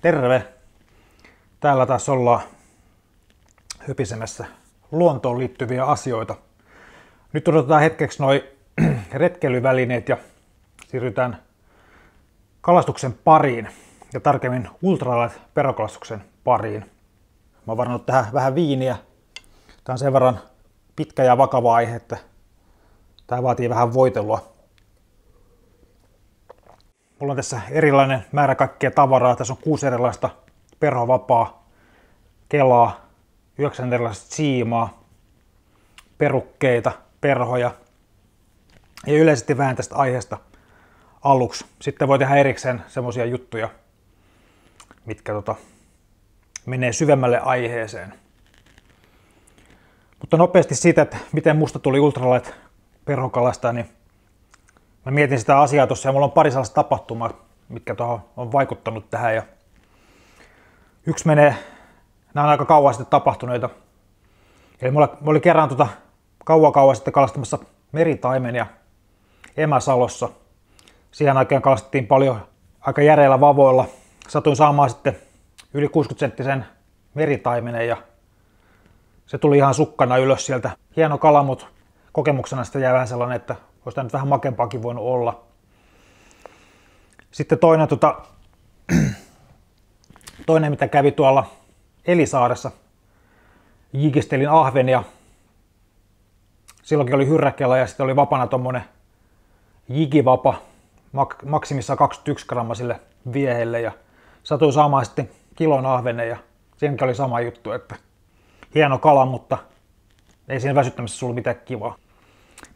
Terve! Täällä taas ollaan höpisemässä luontoon liittyviä asioita. Nyt odotetaan hetkeksi noi retkeilyvälineet ja siirrytään kalastuksen pariin ja tarkemmin ultralight perokalastuksen pariin. Mä oon varannut tähän vähän viiniä. Tää on sen verran pitkä ja vakava aihe, että tää vaatii vähän voitelua. Mulla on tässä erilainen määrä kaikkea tavaraa. Tässä on 6 erilaista perhovapaa, kelaa, 9 erilaista siimaa, perukkeita, perhoja ja yleisesti vähän tästä aiheesta aluksi. Sitten voi tehdä erikseen semmosia juttuja, mitkä menee syvemmälle aiheeseen. Mutta nopeasti siitä, että miten musta tuli ultralight perhokalastaja, niin mä mietin sitä asiaa tuossa ja mulla on pari sellaista tapahtumaa, mitkä tuohon on vaikuttanut tähän. Ja yksi menee, nämä on aika kauan sitten tapahtuneita. Eli mulla oli kerran kauan sitten kalastamassa meritaimenia Emäsalossa. Siihen aikaan kalastettiin paljon aika järeillä vavoilla. Satuin saamaan sitten yli 60-senttisen meritaimenen ja se tuli ihan sukkana ylös sieltä. Hieno kala, mutta kokemuksena sitä jäi vähän sellainen, että olisi tämä nyt vähän makempaakin voinut olla. Sitten toinen mitä kävi tuolla Elisaaressa, jikistelin ahvenia. Silloinkin oli hyrräkellä ja sitten oli vapana tommonen jikivapa, maksimissaan 21 grammasille viehelle ja satuin saamaan sitten kilon ahvenen ja siinäkin oli sama juttu, että hieno kala, mutta ei siinä väsyttämisessä ollut mitään kivaa.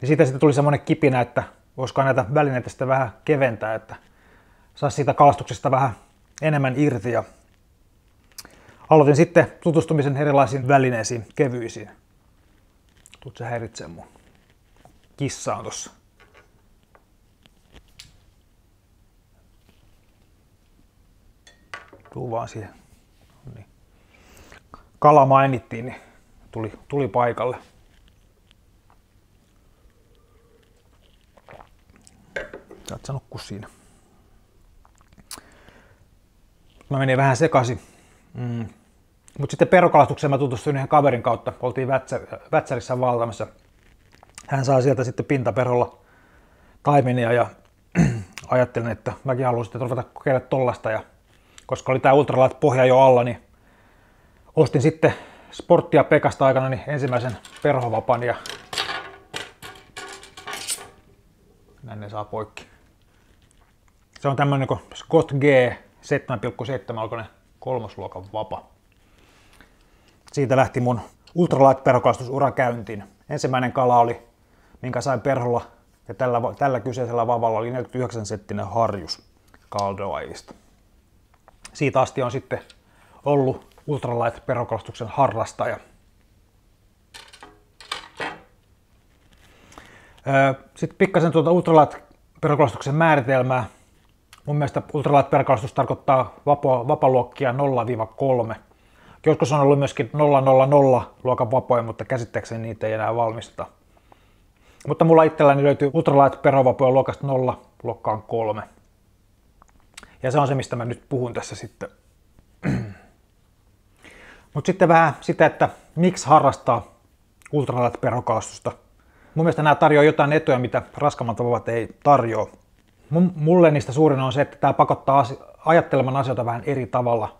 Ja siitä sitten tuli semmoinen kipinä, että voisikohan näitä välineitä sitten vähän keventää, että saisi siitä kalastuksesta vähän enemmän irti. Ja aloitin sitten tutustumisen erilaisiin välineisiin, kevyisiin. Tuut sä häiritsee mun kissa on tossa. Tuu vaan siihen. Niin. Kala mainittiin, niin tuli paikalle. Saat sä nukkua siinä. Mä menin vähän sekaisin. Mutta sitten perokalastukseen mä tutustuin yhden kaverin kautta. Oltiin Vätsärissä valtamassa. Hän saa sieltä sitten pintaperholla taimenia ja ajattelin, että mäkin haluan sitten ruveta kokeilemaan tollasta. Ja koska oli tää ultralight pohja jo alla, niin ostin sitten Sporttia Pekasta aikana niin ensimmäisen perhovapan ja näin ne saa poikki. Se on tämmönen kuin Scott G 7,7 alkoinen 3. luokan vapa. Siitä lähti mun ultralight perhokalastusura käyntiin. Ensimmäinen kala oli, minkä sain perholla ja tällä kyseisellä vavalla oli 49-senttinen harjus Caldoaista. Siitä asti on sitten ollut ultralight perhokalastuksen harrastaja. Sitten pikkasen ultralight perhokalastuksen määritelmää. Mun mielestä ultralight perhokalastus tarkoittaa vapaluokkia 0-3. Joskus on ollut myöskin 000 luokan vapoja, mutta käsittääkseni niitä ei enää valmisteta. Mutta mulla itselläni löytyy ultralight perhovapoja luokasta 0 luokkaan 3. Ja se on se, mistä mä nyt puhun tässä sitten. Mutta sitten vähän sitä, että miksi harrastaa ultralight perhokalastusta. Mun mielestä nämä tarjoaa jotain etuja, mitä raskaammat vapat ei tarjoa. Mulle niistä suurin on se, että tämä pakottaa ajattelemaan asioita vähän eri tavalla.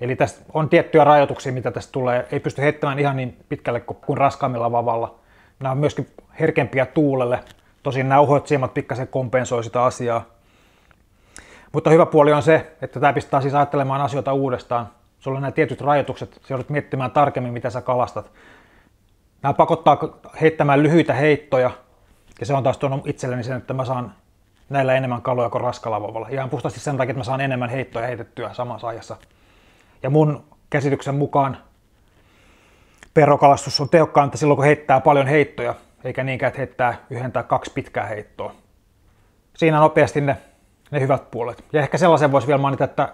Eli tässä on tiettyjä rajoituksia, mitä tästä tulee. Ei pysty heittämään ihan niin pitkälle kuin raskaammilla vavalla. Nämä on myöskin herkempiä tuulelle. Tosin nämä uhoit siimat pikkasen kompensoi sitä asiaa. Mutta hyvä puoli on se, että tämä pistää siis ajattelemaan asioita uudestaan. Sulla on nämä tietyt rajoitukset, sä joudut miettimään tarkemmin, mitä sä kalastat. Nämä pakottaa heittämään lyhyitä heittoja, ja se on taas tuonut itselleni sen, että mä saan näillä enemmän kaloja kuin raskalla vavalla. Ihan puhtaasti sen takia, että mä saan enemmän heittoja heitettyä samassa ajassa. Ja mun käsityksen mukaan perhokalastus on tehokkainta silloin, kun heittää paljon heittoja, eikä niinkään, että heittää 1 tai 2 pitkää heittoa. Siinä nopeasti ne hyvät puolet. Ja ehkä sellaisen voisi vielä mainita, että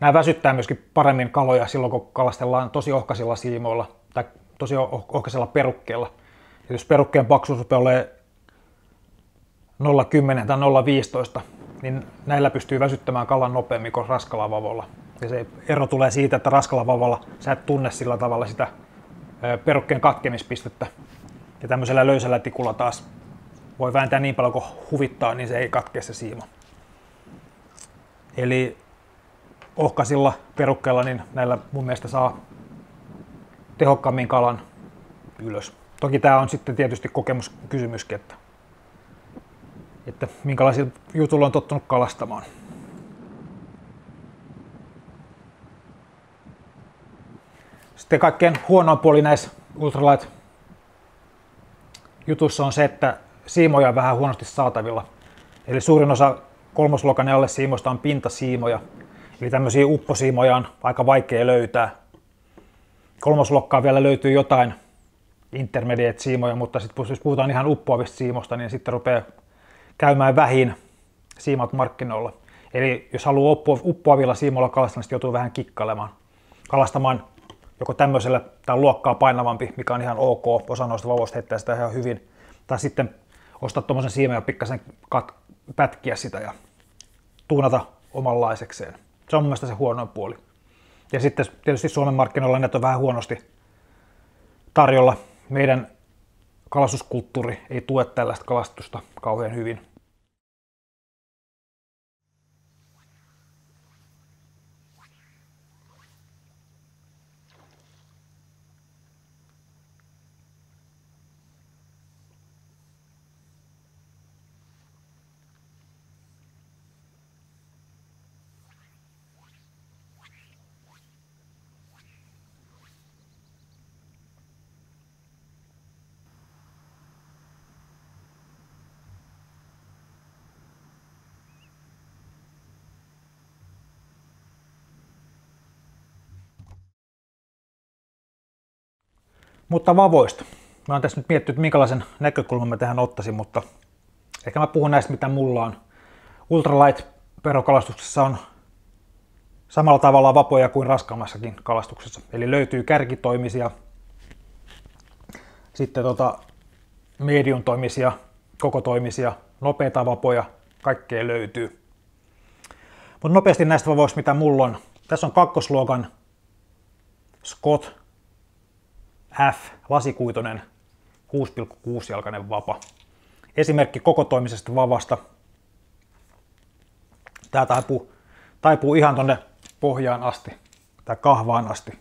nämä väsyttää myöskin paremmin kaloja silloin, kun kalastellaan tosi ohkaisilla siimoilla tai tosi ohkaisella perukkeella. Ja jos perukkeen paksuus rupeaa olemaan 0,10 tai 0,15, niin näillä pystyy väsyttämään kalan nopeammin kuin raskalla vavolla. Ja se ero tulee siitä, että raskalla vavolla sä et tunne sillä tavalla sitä perukkeen katkemispistettä. Ja tämmöisellä löysällä tikulla taas voi vääntää niin paljon kuin huvittaa, niin se ei katkea se siima. Eli ohkaisilla perukkeilla niin näillä mun mielestä saa tehokkaammin kalan ylös. Toki tämä on sitten tietysti kokemuskysymyskin, että minkälaisilla jutulla on tottunut kalastamaan. Sitten kaikkein huonoin puoli näissä ultralight jutussa on se, että siimoja on vähän huonosti saatavilla. Eli suurin osa kolmosluokan alle siimoista on pintasiimoja. Eli tämmöisiä upposiimoja on aika vaikea löytää. Kolmosluokkaa vielä löytyy jotain intermediate-siimoja, mutta sitten jos puhutaan ihan uppoavista siimosta, niin sitten rupeaa käymään vähin siimat markkinoilla. Eli jos haluaa uppoavilla siimoilla kalastaa, niin joutuu vähän kikkailemaan. Kalastamaan joko tämmöisellä tai luokkaa painavampi, mikä on ihan ok. Osa noista vavoista heittää sitä ihan hyvin. Tai sitten ostaa tuommoisen siimen ja pikkasen pätkiä sitä ja tuunata omanlaisekseen. Se on mun mielestä se huonoin puoli. Ja sitten tietysti Suomen markkinoilla näitä on vähän huonosti tarjolla. Meidän kalastuskulttuuri ei tue tällaista kalastusta kauhean hyvin. Mutta vavoista. Mä oon tässä nyt miettinyt, että minkälaisen näkökulman mä tähän ottaisin, mutta ehkä mä puhun näistä, mitä mulla on. Ultralight perokalastuksessa on samalla tavalla vapoja kuin raskaammassakin kalastuksessa. Eli löytyy kärkitoimisia, sitten medium-toimisia, kokotoimisia, nopeita vapoja, kaikkea löytyy. Mutta nopeasti näistä vavoista, mitä mulla on. Tässä on kakkosluokan Scott F, lasikuitoinen 6,6-jalkainen vapa. Esimerkki kokotoimisesta vavasta. Tää taipuu ihan tonne pohjaan asti, tai kahvaan asti.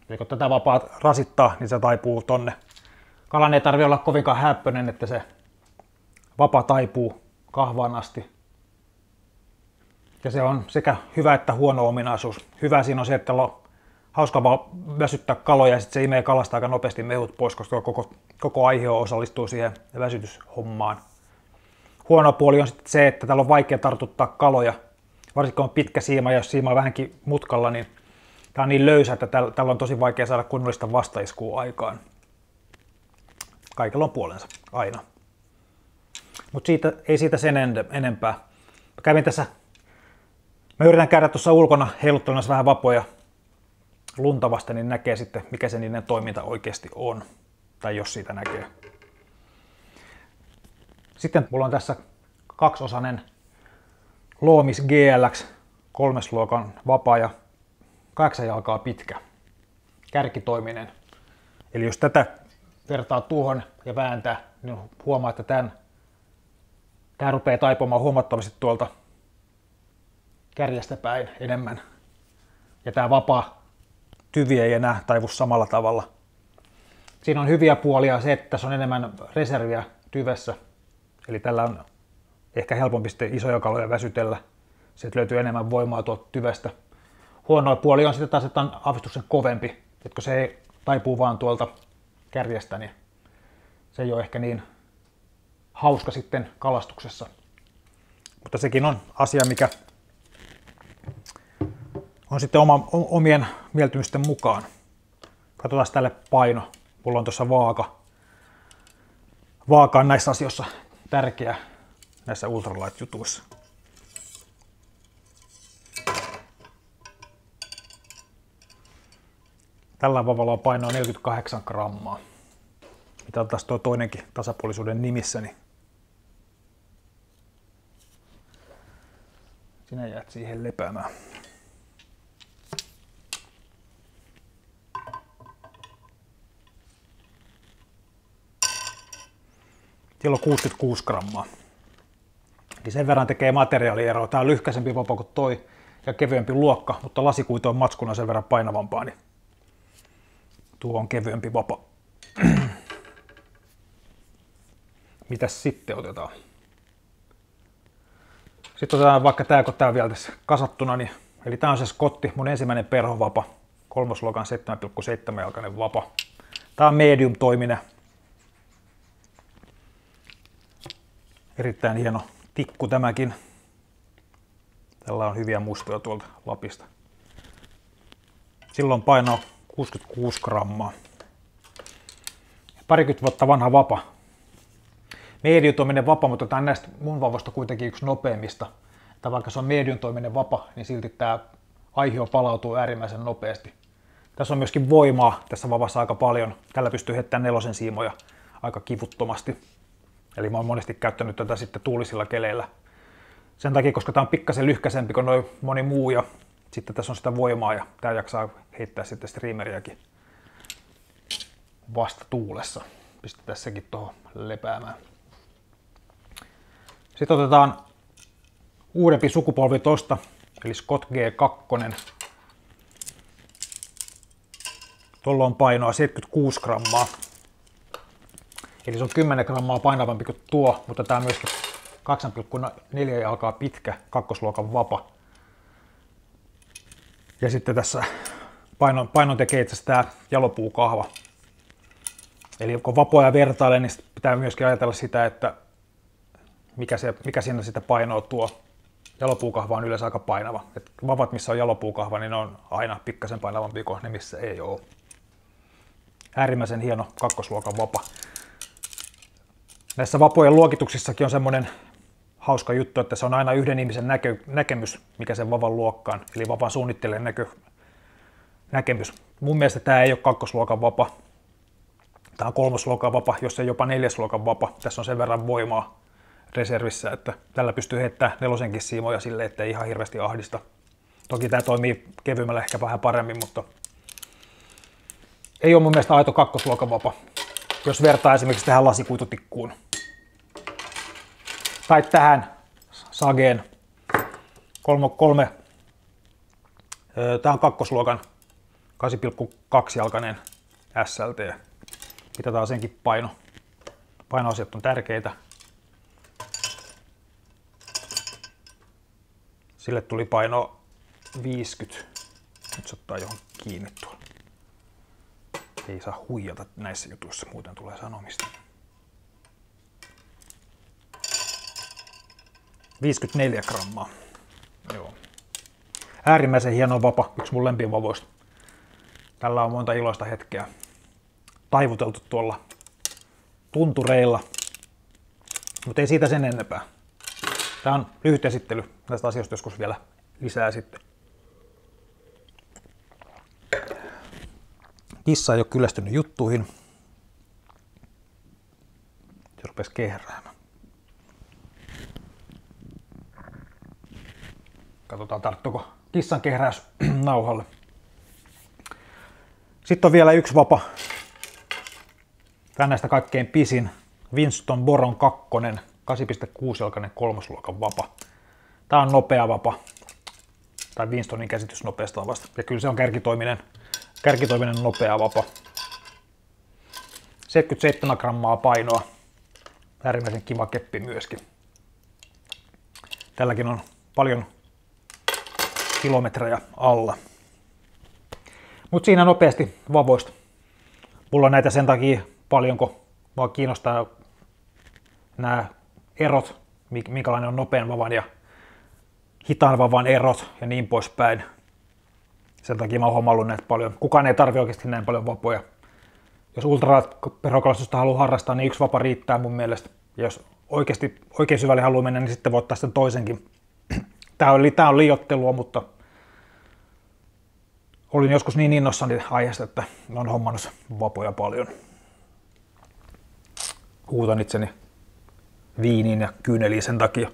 Eli kun tätä vapaa rasittaa, niin se taipuu tonne. Kalan ei tarvitse olla kovinkaan häppöinen, että se vapa taipuu kahvaan asti. Ja se on sekä hyvä että huono ominaisuus. Hyvä siinä on se, että on hauska vaan väsyttää kaloja ja sitten se imee kalasta aika nopeasti mehut pois, koska koko aihio osallistuu siihen väsytyshommaan. Huono puoli on sitten se, että täällä on vaikea tartuttaa kaloja. Varsinkin kun on pitkä siima ja jos siima on vähänkin mutkalla, niin tää on niin löysä, että täällä on tosi vaikea saada kunnollista vastaiskua aikaan. Kaikella on puolensa, aina. Mutta ei siitä sen enempää. Mä yritän käydä tuossa ulkona heiluttelemassa vähän vapoja lunta vasten, niin näkee sitten, mikä se niiden toiminta oikeasti on. Tai jos siitä näkee. Sitten mulla on tässä kaksiosainen Loomis GLX 3. luokan vapaa ja 8 jalkaa pitkä. Kärkitoiminen. Eli jos tätä vertaa tuohon ja vääntää, niin huomaa, että tää rupeaa taipumaan huomattavasti tuolta kärjestä päin enemmän. Ja tää vapaa tyvi ei enää taivu samalla tavalla. Siinä on hyviä puolia se, että tässä on enemmän reserviä tyvessä. Eli tällä on ehkä helpompi sitten isoja kaloja väsytellä. Sieltä löytyy enemmän voimaa tuolta tyvestä. Huono puoli on sitten taas, että on aavistuksen kovempi. Että kun se taipuu vaan tuolta kärjestä, niin se ei ole ehkä niin hauska sitten kalastuksessa. Mutta sekin on asia, mikä on sitten omien mieltymysten mukaan. Katsotaan tälle paino. Mulla on tuossa vaaka. Vaaka on näissä asioissa tärkeä näissä ultralight-jutuissa. Tällä vavalla on painoa 48 grammaa. Mitä taas tuo toinenkin tasapuolisuuden nimissä. Niin Sinä jäät siihen lepäämään. Siellä on 66 grammaa. Eli sen verran tekee materiaalieroa. Tää on lyhkäisempi vapa kuin toi ja kevyempi luokka, mutta lasikuitu on matskuna sen verran painavampaa, niin tuo on kevyempi vapa. Mitäs sitten otetaan? Sitten otetaan vaikka tää, kun tää on vielä tässä kasattuna, niin, eli tää on se Scotti, mun ensimmäinen perhovapa, 3. luokan 7,7 jalkainen vapa. Tää on medium toiminen. Erittäin hieno tikku tämäkin. Tällä on hyviä muistoja tuolta Lapista. Silloin paino 66 grammaa. Parikymmentä vuotta vanha vapa. Medium-toiminen vapa, mutta tämä on näistä mun vavoista kuitenkin yksi nopeimmista. Tai vaikka se on medium-toiminen vapa, niin silti tämä aihio palautuu äärimmäisen nopeasti. Tässä on myöskin voimaa tässä vavassa aika paljon. Tällä pystyy heittämään 4 siimoja aika kivuttomasti. Eli mä oon monesti käyttänyt tätä sitten tuulisilla keleillä. Sen takia, koska tää on pikkasen lyhkäisempi kuin noin moni muu ja sitten tässä on sitä voimaa ja tää jaksaa heittää sitten streameriäkin vasta tuulessa. Pistetään sekin tuohon lepäämään. Sitten otetaan uudempi sukupolvi tosta, eli Scott G2. Tuolla on painoa 76 grammaa. Eli se on 10 grammaa painavampi kuin tuo, mutta tää on myöskin 8,4 jalkaa pitkä kakkosluokan vapa. Ja sitten tässä painon tekee itse asiassa tää jalopuukahva. Eli kun vapoja vertailee, niin pitää myöskin ajatella sitä, että mikä siinä sitä painoa tuo. Jalopuukahva on yleensä aika painava. Et vavat, missä on jalopuukahva, niin ne on aina pikkasen painavampi kuin ne, missä ei ole. Äärimmäisen hieno kakkosluokan vapa. Näissä vapojen luokituksissakin on semmoinen hauska juttu, että se on aina yhden ihmisen näkemys, mikä sen vavan luokkaan, eli vapan suunnittelijan näkemys. Mun mielestä tämä ei ole kakkosluokan vapa. Tämä on 3. luokan vapa, jos ei jopa 4. luokan vapa. Tässä on sen verran voimaa reservissä, että tällä pystyy heittämään 4 siimoja silleen, ettei ihan hirveästi ahdista. Toki tämä toimii kevyemmällä ehkä vähän paremmin, mutta ei ole mun mielestä aito kakkosluokan vapa. Jos vertaa esimerkiksi tähän lasikuitutikkuun. Tai tähän Sageen 3. Tämä on kakkosluokan 8,2 jalkainen SLT. Mitataan senkin paino. Painoasiat on tärkeitä. Sille tuli paino 50. Nyt se ottaa johon kiinni tuolla. Ei saa huijata näissä jutuissa, muuten tulee sanomista. 54 grammaa. Joo. Äärimmäisen hieno vapa, yksi mun lempivavoista. Tällä on monta iloista hetkeä taivuteltu tuolla tuntureilla, mutta ei siitä sen enempää. Tämä on lyhyt esittely näistä asioista, joskus vielä lisää sitten. Kissa ei ole kyllästynyt juttuihin. Se rupesi kehräämään. Katsotaan, tarttuuko kissan kehräys nauhalle. Sitten on vielä yksi vapa. Tämä näistä kaikkein pisin. Winston Boron 2. 8,6-jalkainen 3. luokan vapa. Tämä on nopea vapa. Tai Winstonin käsitys nopeasta vavasta. Ja kyllä se on kärkitoiminen nopea vapa. 77 grammaa painoa. Äärimmäisen kiva keppi myöskin. Tälläkin on paljon kilometrejä alla. Mutta siinä nopeasti vavoista. Mulla on näitä sen takia paljon, kun mua kiinnostaa nämä erot, minkälainen on nopean vavan ja hitaan vavan erot ja niin poispäin. Sen takia mä oon hommannut näitä paljon. Kukaan ei tarvitse oikeasti näin paljon vapoja. Jos ultraperhokalastusta haluaa harrastaa, niin yksi vapa riittää mun mielestä. Ja jos oikein syvälle haluaa mennä, niin sitten voi ottaa sen toisenkin. Tää on liioittelua, mutta olin joskus niin innoissani aiheesta, että olen hommannut vapoja paljon. Huutan itseni viiniin ja kyyneliin sen takia.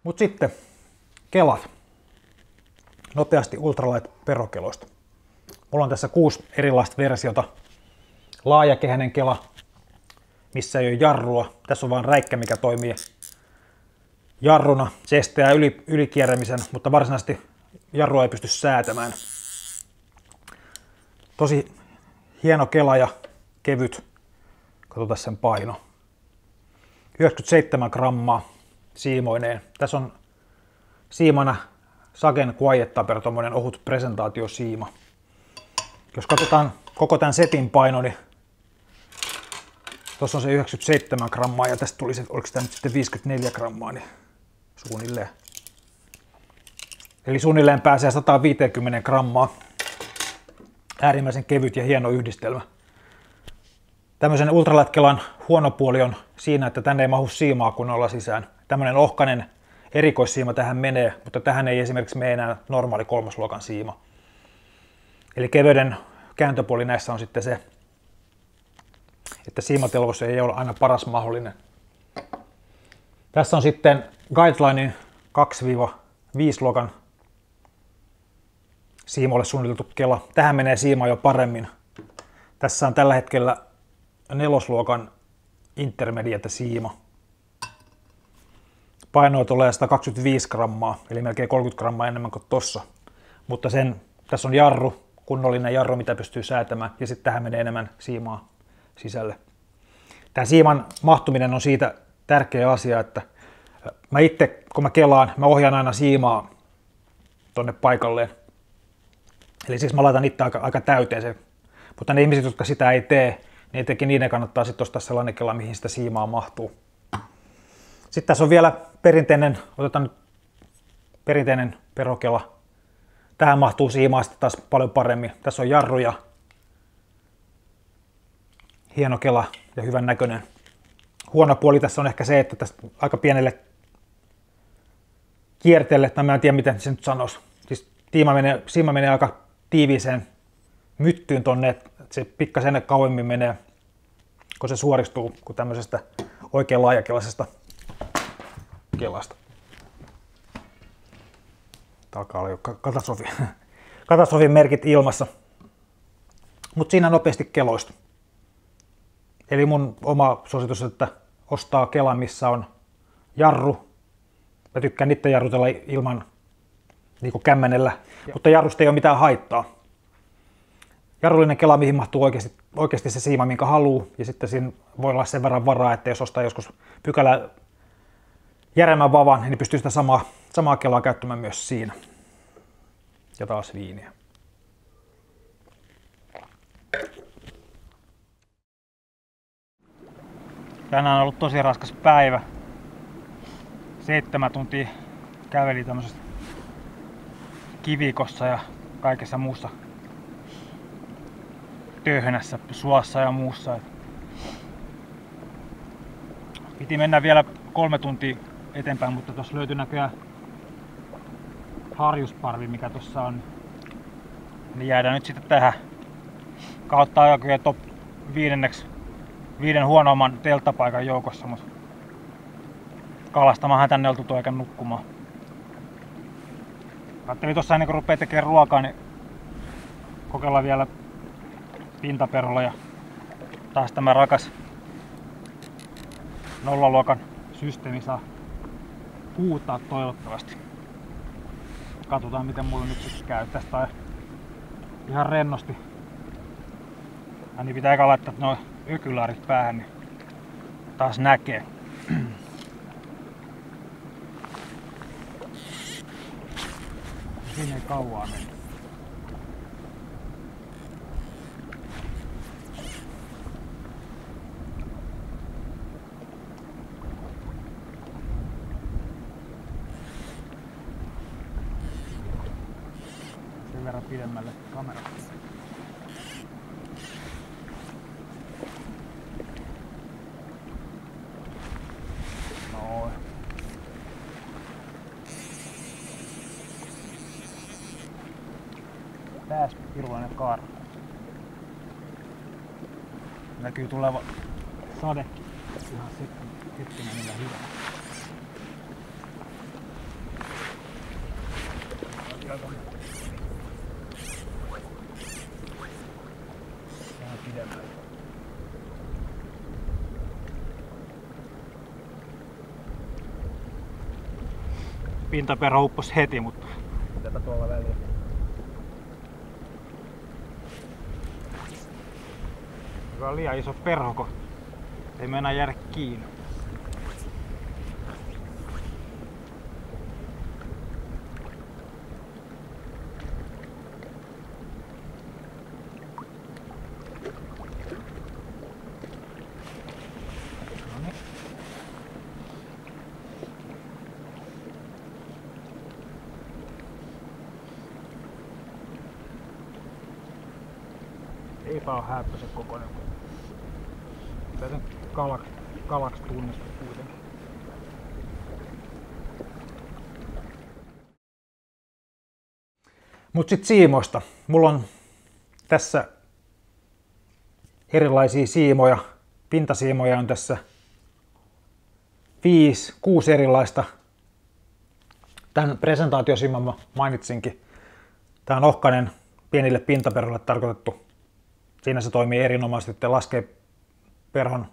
Mutta sitten kelat. Nopeasti ultralight perokeloista. Mulla on tässä 6 erilaista versiota. Laajakehäinen kela, missä ei ole jarrua. Tässä on vain räikkä, mikä toimii jarruna. Se estää ylikierrämisen, mutta varsinaisesti jarrua ei pysty säätämään. Tosi hieno kela ja kevyt. Katsotaan sen paino. 97 grammaa siimoineen. Tässä on siimana Sagen Quiet Tupper, tommonen ohut presentaatiosiima. Jos katsotaan koko tämän setin paino, niin tuossa on se 97 grammaa ja tästä tuli se, oliko tämä nyt sitten 54 grammaa, niin suunnilleen. Eli suunnilleen pääsee 150 grammaa. Äärimmäisen kevyt ja hieno yhdistelmä. Tämmöisen ultralight-kelan huono puoli on siinä, että tänne ei mahu siimaa kunnolla sisään. Tämmöinen ohkainen erikoissiima tähän menee, mutta tähän ei esimerkiksi mene enää normaali 3. luokan siima. Eli keveyden kääntöpuoli näissä on sitten se, että siimatelvos ei ole aina paras mahdollinen. Tässä on sitten Guidelinein 2-5 luokan siimoille suunniteltu kela. Tähän menee siima jo paremmin. Tässä on tällä hetkellä 4. luokan intermediate siima. Painoa tulee 125 grammaa, eli melkein 30 grammaa enemmän kuin tossa. Mutta tässä on jarru, kunnollinen jarru, mitä pystyy säätämään, ja sitten tähän menee enemmän siimaa sisälle. Tämä siiman mahtuminen on siitä tärkeä asia, että mä itse, kun mä kelaan, mä ohjaan aina siimaa tonne paikalleen. Eli siis mä laitan itse aika täyteen sen. Mutta ne ihmiset, jotka sitä ei tee, niin etenkin niiden kannattaa sitten ostaa sellainen kela, mihin sitä siimaa mahtuu. Sitten tässä on vielä perinteinen, otetaan nyt perinteinen perokela. Tähän mahtuu siimaa sitten taas paljon paremmin. Tässä on jarruja. Hieno kela ja hyvän näköinen. Huono puoli tässä on ehkä se, että tässä aika pienelle kierteelle, tai mä en tiedä miten se nyt sanoisi. Siis siima menee aika tiiviiseen myttyyn tonne, että se pikkasen kauemmin menee, kun se suoristuu kuin tämmöisestä oikein laajakelaisesta kelasta. Alkaa olla jo katastrofin merkit ilmassa. Mutta siinä nopeasti keloista. Eli mun oma suositus, että ostaa kelan, missä on jarru. Mä tykkään niitä jarrutella ilman niin kuin kämmenellä, mutta jarrusta ei ole mitään haittaa. Jarrullinen kela, mihin mahtuu oikeasti se siima, minkä haluaa, ja sitten siinä voi olla sen verran varaa, että jos ostaa joskus pykälä järemmän vavan, niin pystyy sitä samaa kelaa käyttämään myös siinä. Ja taas viiniä. Tänään on ollut tosi raskas päivä. 7 tuntia käveli tämmöisessä kivikossa ja kaikessa muussa töhnässä, suossa ja muussa. Piti mennä vielä 3 tuntia eteenpäin, mutta tuossa löytyi näköjään harjusparvi, mikä tuossa on. Niin jäädään nyt sitten tähän kautta ajakojen top 5 huonoimman telttapaikan joukossa, mutta kalastamaanhan tänne oltu tuo eikä nukkumaan. Ajattelin tuossa ennen kuin rupeaa tekemään ruokaa, niin kokeillaan vielä pintaperolla ja taas tämä rakas 0-luokan systeemi saa huutaa toivottavasti. Katsotaan miten mulla nyt sitten käy. Tästä on ihan rennosti. Niin pitää eka laittaa nuo ökylaarit päähän, niin taas näkee. Siinä ei kauaa mennä. Sen verran pidemmälle kamerasta. Noin. Pääs hirveinen karhu. Näkyy tuleva sade. Ihan hetkenä niillä hyvä. pitkältä. Vähän pidemmältä. Pintaperho upposi heti, mutta mitäpä tuolla väliin. Se on liian iso perho, kun ei mennä jäädä kiinni. Eipä oo häppösen kokoinen. Mitä sen kalaksi tunnistaa kuitenkin. Mut sit siimoista. Mulla on tässä erilaisia siimoja. Pintasiimoja on tässä 5-6 erilaista. Tämän presentaatiosiiman mä mainitsinkin. Tää on ohkainen pienille pintaperhoille tarkoitettu. Siinä se toimii erinomaisesti, että laskee perhon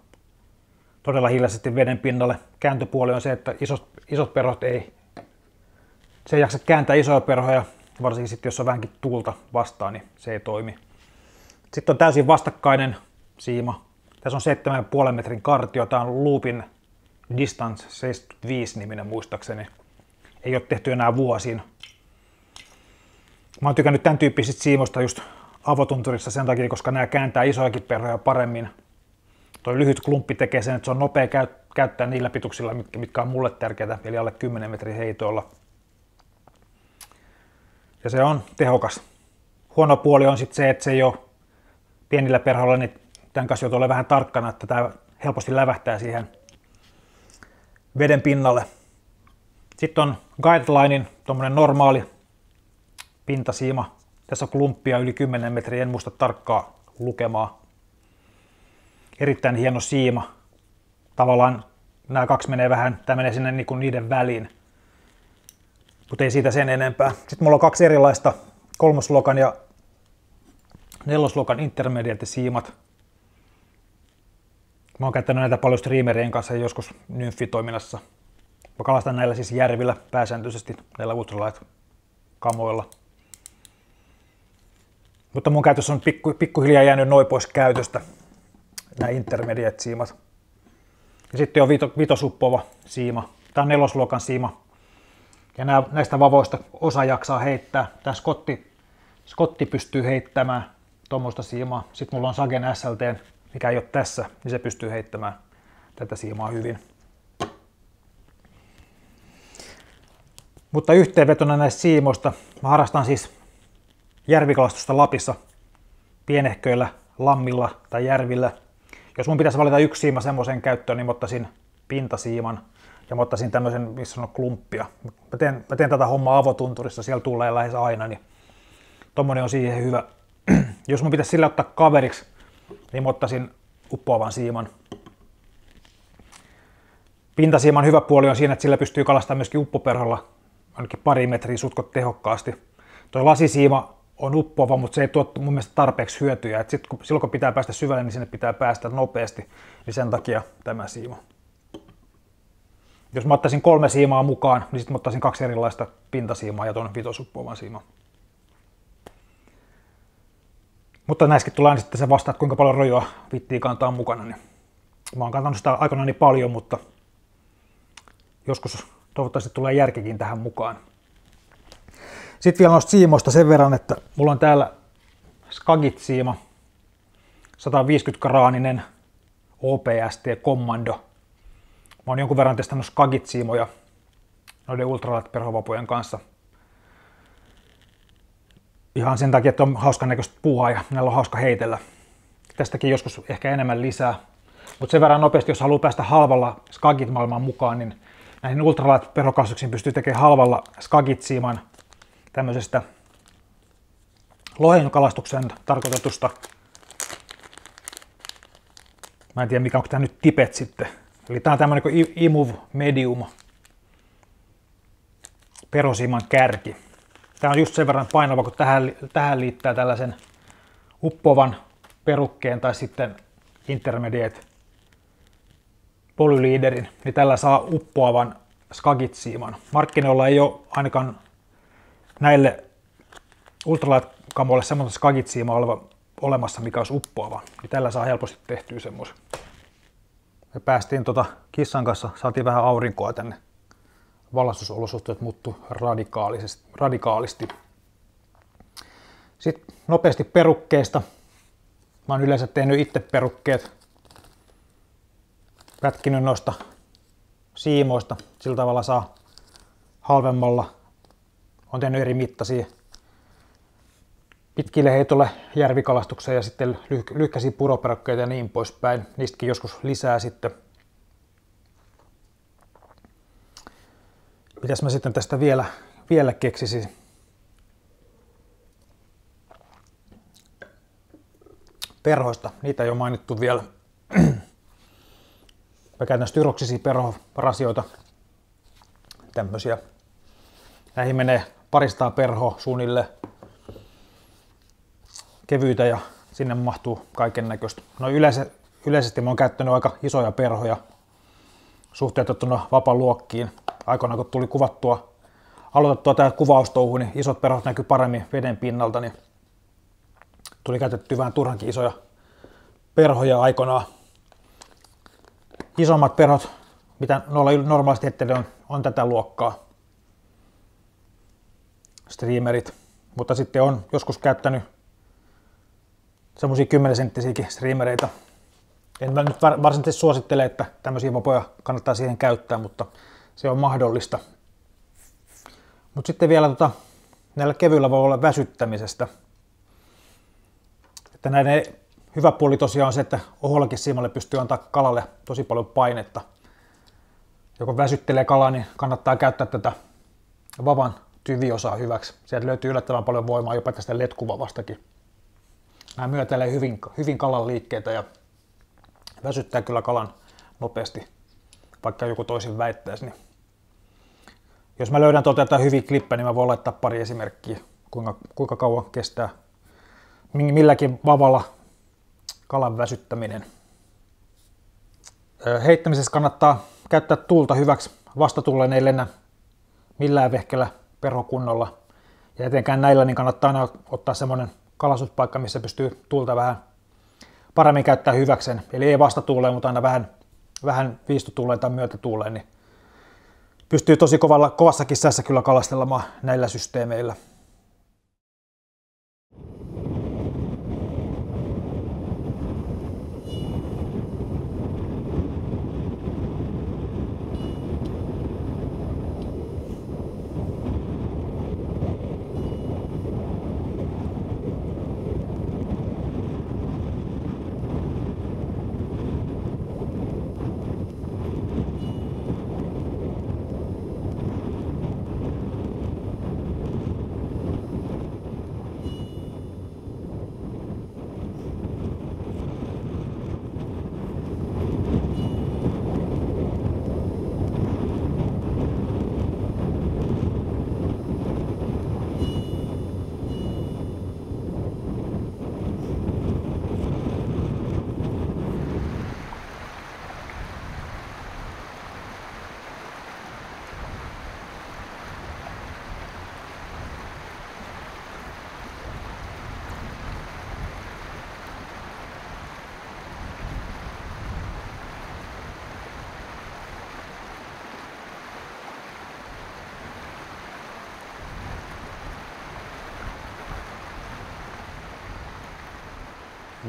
todella hiljaisesti veden pinnalle. Kääntöpuoli on se, että isot perhot ei jaksa kääntää isoja perhoja, varsinkin sitten jos on vähänkin tuulta vastaan, niin se ei toimi. Sitten on täysin vastakkainen siima. Tässä on 7,5 metrin kartio. Tämä on Loopin Distance 75 niminen muistaakseni. Ei ole tehty enää vuosiin. Mä oon tykännyt tämän tyyppisistä siimoista just avotunturissa sen takia, koska nämä kääntää isojakin perhoja paremmin. Toi lyhyt klumppi tekee sen, että se on nopea käyttää niillä pituuksilla, mitkä on mulle tärkeitä, eli alle 10 metrin heitoilla. Ja se on tehokas. Huono puoli on sitten se, että se ei ole pienillä perhoilla, niin tämän kanssa joutuu olemaan vähän tarkkana, että tämä helposti lävähtää siihen veden pinnalle. Sitten on Guidelinein tuommoinen normaali pintasiima. Tässä on klumppia yli 10 metriä, en muista tarkkaa lukemaa. Erittäin hieno siima. Tavallaan nämä kaksi menee vähän, tämä menee sinne niiden väliin. Mutta ei siitä sen enempää. Sitten mulla on 2 erilaista 3. luokan ja 4. luokan intermediate-siimat. Mä oon käyttänyt näitä paljon streamerien kanssa ja joskus nymfitoiminnassa. Mä kalastan näillä siis järvillä pääsääntöisesti, näillä ultralight-kamoilla. Mutta mun käytössä on pikkuhiljaa jäänyt noin pois käytöstä, nämä intermediate-siimat. Ja sitten on vitosuppoava siima. Tämä on 4. luokan siima. Ja näistä vavoista osa jaksaa heittää. Tämä Scotti pystyy heittämään tuommoista siimaa. Sitten mulla on Sagen SLT, mikä ei ole tässä, niin se pystyy heittämään tätä siimaa hyvin. Mutta yhteenvetona näistä siimoista, mä harrastan siis järvikalastusta Lapissa pienehköillä lammilla tai järvillä. Jos mun pitäisi valita yksi siima semmoisen käyttöön, niin mä ottaisin pintasiiman ja mä ottaisin tämmöisen, missä on klumppia. Mä teen tätä hommaa avotunturissa, siellä tulee lähes aina, niin tommonen on siihen hyvä. Jos mun pitäisi sillä ottaa kaveriksi, niin mä ottaisin uppoavan siiman. Pintasiiman hyvä puoli on siinä, että sillä pystyy kalastamaan myöskin uppoperholla ainakin pari metriä sutkot tehokkaasti. Tuo lasisiima on uppoava, mutta se ei tuo mun mielestä tarpeeksi hyötyjä. Silloin kun pitää päästä syvälle, niin sinne pitää päästä nopeasti, niin sen takia tämä siima. Jos mä ottaisin 3 siimaa mukaan, niin sitten mä ottaisin 2 erilaista pintasiimaa ja tuon vitosuppoavan siiman. Mutta näissäkin tulee sitten se vasta, että kuinka paljon rojoa vittiin kantaa mukana. Niin mä oon kantanut sitä aikanaan niin paljon, mutta joskus toivottavasti tulee järkikin tähän mukaan. Sitten vielä noista siimoista sen verran, että mulla on täällä Skagit-siima, 150-graaninen OPST Commando. Mä oon jonkun verran testannut Skagit-siimoja noiden ultralight-perhovapojen kanssa. Ihan sen takia, että on hauskan näköistä puuhaa ja näillä on hauska heitellä. Tästäkin joskus ehkä enemmän lisää. Mutta sen verran nopeasti, jos haluaa päästä halvalla Skagit-maailmaan mukaan, niin näihin ultralight-perhokasvuksiin pystyy tekemään halvalla Skagit-siiman tämmöisestä lohenkalastukseen tarkoitetusta. Mä en tiedä mikä onko tää nyt tipet sitten. Eli tää on tämmönen kuin Imove Medium perhosiiman kärki. Tämä on just sen verran painava, kun tähän liittää tällaisen uppoavan perukkeen tai sitten intermediate polyliiderin, niin tällä saa uppoavan Skagit-siiman. Markkinoilla ei ole ainakaan näille ultralight-kamoille semmoista Skagit-siimaa olemassa, mikä olisi uppoava, niin tällä saa helposti tehtyä semmoisen. Me päästiin kissan kanssa, saatiin vähän aurinkoa tänne. Valaistusolosuhteet muuttu radikaalisti. Sitten nopeasti perukkeista. Mä oon yleensä tehnyt itse perukkeet. Pätkinyt noista siimoista. Sillä tavalla saa halvemmalla. Oon tehnyt eri mittaisia. Pitkille heitolle järvikalastukseen ja sitten lyhkäisiä puroperukkeita ja niin poispäin. Niistäkin joskus lisää sitten. Mitäs mä sitten tästä vielä keksisin? Perhoista, niitä ei ole mainittu vielä. Mä käytän styroksisia perhorasioita. Tämmösiä. Näihin menee 200 perhoa suunnilleen. Kevyitä ja sinne mahtuu kaiken näköistä. No yleisesti mä oon käyttänyt aika isoja perhoja suhteutettuna vapaluokkiin. Aikoinaan kun tuli aloitettua tämä kuvaustouhu, niin isot perhot näkyy paremmin veden pinnalta, niin tuli käytettyä vähän turhankin isoja perhoja aikoinaan. Isommat perhot, mitä normaalisti hettele on tätä luokkaa. Streamerit, mutta sitten on joskus käyttänyt semmosia 10-senttisiäkin streamereita. En mä nyt varsinaisesti suosittele, että tämmöisiä vapoja kannattaa siihen käyttää, mutta se on mahdollista. Mutta sitten vielä näillä kevyillä voi olla väsyttämisestä. Että näiden hyvä puoli tosiaan on se, että ohuellakin siimalle pystyy antaa kalalle tosi paljon painetta. Ja kun väsyttelee kalaa, niin kannattaa käyttää tätä vavan tyviosaa hyväksi. Sieltä löytyy yllättävän paljon voimaa jopa tästä letkuvavastakin. Nämä myötäilee hyvin kalan liikkeitä ja väsyttää kyllä kalan nopeasti, vaikka joku toisin väittäisi. Niin jos mä löydän jotain hyviä klippejä, niin mä voin laittaa pari esimerkkiä, kuinka kauan kestää milläkin vavalla kalan väsyttäminen. Heittämisessä kannattaa käyttää tuulta hyväksi. Vastatulleen ei lennä millään vehkellä perhokunnolla. Ja etenkään näillä niin kannattaa aina ottaa semmoinen kalastuspaikka, missä pystyy tuulta vähän paremmin käyttää hyväkseen. Eli ei vastatuuleen, mutta aina vähän viistotuuleen tai myötätuuleen. Niin pystyy tosi kovassakin säässä kyllä kalastelemaan näillä systeemeillä.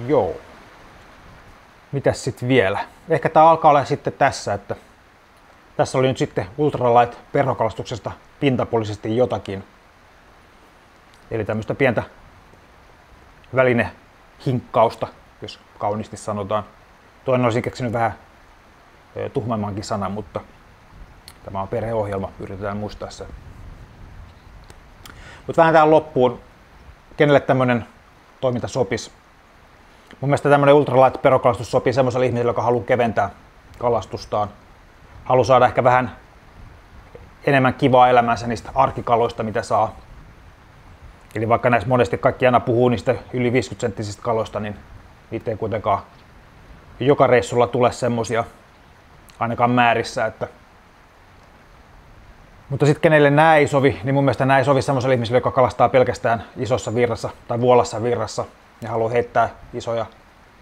Joo. Mitäs sitten vielä? Ehkä tää alkaa olla sitten tässä, että tässä oli nyt sitten ultralight perhokalastuksesta pintapuolisesti jotakin. Eli tämmöistä pientä välinehinkkausta, jos kauniisti sanotaan. Toinen olisi keksinyt vähän tuhmemmankin sanan, mutta tämä on perheohjelma, yritetään muistaa se. Mutta vähän tähän loppuun, kenelle tämmöinen toiminta sopisi. Mun mielestä tämmöinen ultralight perokalastus sopii semmoiselle ihmiselle, joka haluaa keventää kalastustaan. Haluaa saada ehkä vähän enemmän kivaa elämänsä niistä arkikaloista, mitä saa. Eli vaikka näissä monesti kaikki aina puhuu niistä yli 50-senttisistä kaloista, niin niitä ei kuitenkaan joka reissulla tule semmosia ainakaan määrissä. Mutta sitten kenelle nämä ei sovi, niin mun mielestä nämä ei sovi semmoiselle ihmiselle, joka kalastaa pelkästään isossa virrassa tai vuolassa virrassa ja haluaa heittää isoja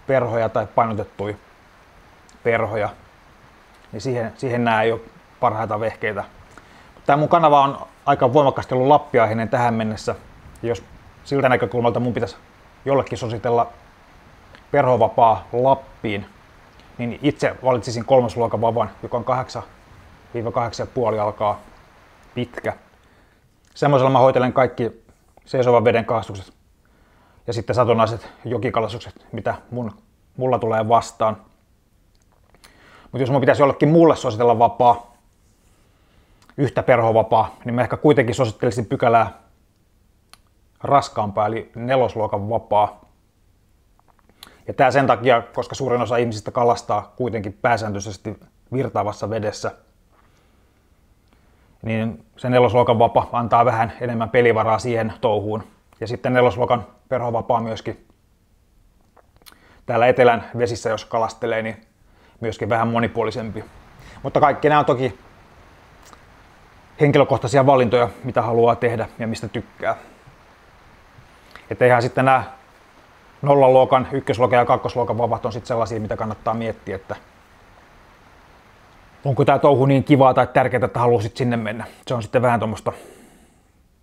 perhoja tai painotettuja perhoja. Niin siihen nämä ei ole parhaita vehkeitä. Tämä mun kanava on aika voimakkaasti ollut lappiaiheinen tähän mennessä. Ja jos siltä näkökulmalta mun pitäisi jollekin suositella perhovapaa Lappiin, niin itse valitsisin 3. luokan vavan, joka on 8-8,5 alkaa pitkä. Semmoisella mä hoitelen kaikki seisovan veden kalastukset ja sitten satunnaiset jokikalastukset, mitä mulla tulee vastaan. Mutta jos mun pitäisi jollekin muulle suositella vapaa, yhtä perhovapaa, niin mä ehkä kuitenkin suosittelisin pykälää raskaampaa, eli 4. luokan vapaa. Ja tää sen takia, koska suurin osa ihmisistä kalastaa kuitenkin pääsääntöisesti virtaavassa vedessä, niin se 4. luokan vapa antaa vähän enemmän pelivaraa siihen touhuun. Ja sitten 4. luokan perhovapaa myöskin täällä etelän vesissä, jos kalastelee, niin myöskin vähän monipuolisempi. Mutta kaikki nämä on toki henkilökohtaisia valintoja, mitä haluaa tehdä ja mistä tykkää. Että eihän sitten nämä 0. luokan, 1. luokan ja 2. luokan vavat on sitten sellaisia, mitä kannattaa miettiä, että onko tämä touhu niin kivaa tai tärkeää, että haluaa sitten sinne mennä. Se on sitten vähän tuommoista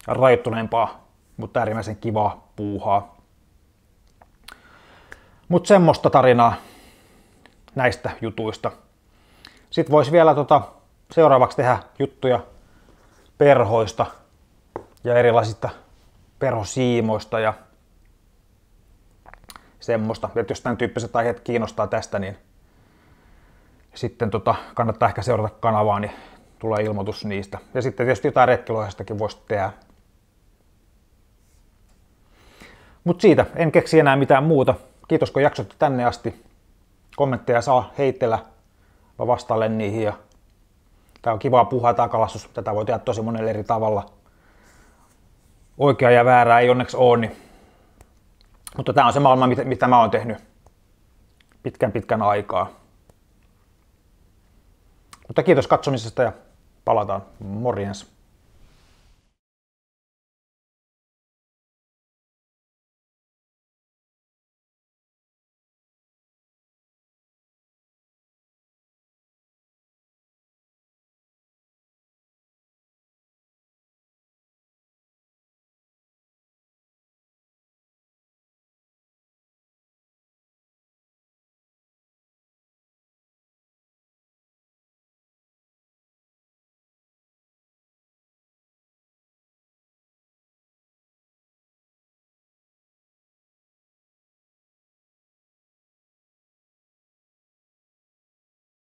rajoittuneempaa, mutta äärimmäisen kivaa puuhaa. Mutta semmoista tarinaa näistä jutuista. Sitten voisi vielä seuraavaksi tehdä juttuja perhoista ja erilaisista perhosiimoista ja semmoista. Et jos tämän tyyppiset aiheet kiinnostaa tästä, niin sitten kannattaa ehkä seurata kanavaa, niin tulee ilmoitus niistä. Ja sitten tietysti jotain retkilohjastakin voisi tehdä. Mutta siitä en keksi enää mitään muuta. Kiitos kun jaksoitte tänne asti. Kommentteja saa heitellä. Mä vastailen niihin. Ja tää on kivaa puhua tää kalastus. Tätä voi tehdä tosi monella eri tavalla. Oikea ja väärää ei onneksi ole. Niin. Mutta tää on se maailma, mitä mä oon tehnyt pitkän aikaa. Mutta kiitos katsomisesta ja palataan. Morjens.